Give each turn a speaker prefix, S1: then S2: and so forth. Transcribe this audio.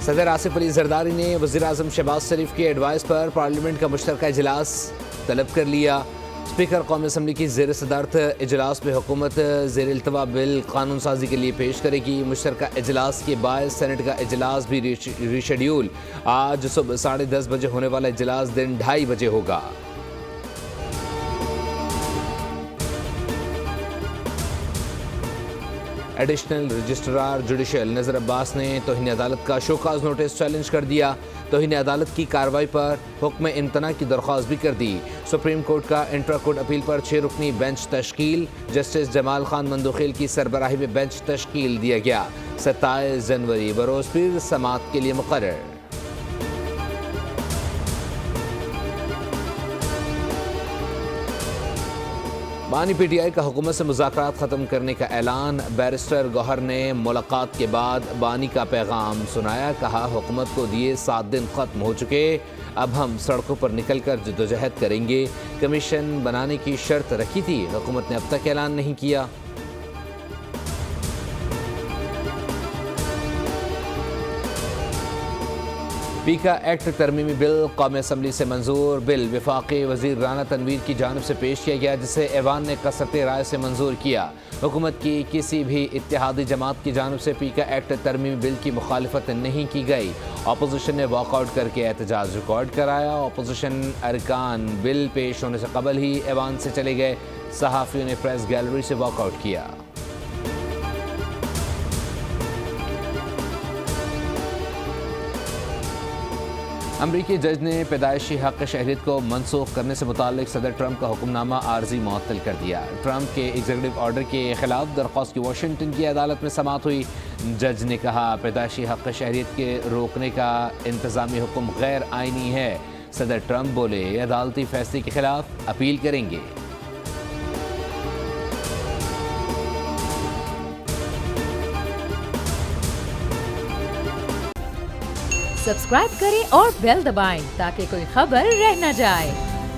S1: صدر آصف علی زرداری نے وزیر اعظم شہباز شریف کی ایڈوائس پر پارلیمنٹ کا مشترکہ اجلاس طلب کر لیا۔ اسپیکر قومی اسمبلی کی زیر صدارت اجلاس میں حکومت زیر التوا بل قانون سازی کے لیے پیش کرے گی۔ مشترکہ اجلاس کے باعث سینٹ کا اجلاس بھی ریشیڈیول۔ آج صبح 10:30 بجے ہونے والا اجلاس دن 2:30 بجے ہوگا۔ ایڈیشنل رجسٹرار جوڈیشل نذر عباس نے توہین عدالت کا شوکاز نوٹس چیلنج کر دیا۔ توہین عدالت کی کارروائی پر حکم امتناع کی درخواست بھی کر دی۔ سپریم کورٹ کا انٹرا کورٹ اپیل پر 6 رکنی بینچ تشکیل۔ جسٹس جمال خان مندوخیل کی سربراہی میں بینچ تشکیل دیا گیا۔ 27 جنوری بروز پیر سماعت کے لیے مقرر۔ بانی پی ٹی آئی کا حکومت سے مذاکرات ختم کرنے کا اعلان۔ بیرسٹر گوہر نے ملاقات کے بعد بانی کا پیغام سنایا۔ کہا حکومت کو دیے 7 دن ختم ہو چکے، اب ہم سڑکوں پر نکل کر جدوجہد کریں گے۔ کمیشن بنانے کی شرط رکھی تھی، حکومت نے اب تک اعلان نہیں کیا۔ پیکا ایکٹ ترمیمی بل قومی اسمبلی سے منظور۔ بل وفاقی وزیر رانا تنویر کی جانب سے پیش کیا گیا، جسے ایوان نے کثرت رائے سے منظور کیا۔ حکومت کی کسی بھی اتحادی جماعت کی جانب سے پیکا ایکٹ ترمیمی بل کی مخالفت نہیں کی گئی۔ اپوزیشن نے واک آؤٹ کر کے احتجاج ریکارڈ کرایا۔ اپوزیشن ارکان بل پیش ہونے سے قبل ہی ایوان سے چلے گئے۔ صحافیوں نے پریس گیلری سے واک آؤٹ کیا۔ امریکی جج نے پیدائشی حق شہریت کو منسوخ کرنے سے متعلق صدر ٹرمپ کا حکم نامہ عارضی معطل کر دیا۔ ٹرمپ کے ایگزیکٹو آرڈر کے خلاف درخواست کی واشنگٹن کی عدالت میں سماعت ہوئی۔ جج نے کہا پیدائشی حق شہریت کے روکنے کا انتظامی حکم غیر آئینی ہے۔ صدر ٹرمپ بولے عدالتی فیصلے کے خلاف اپیل کریں گے۔
S2: سبسکرائب کریں اور بیل دبائیں تاکہ کوئی خبر رہ نہ جائے۔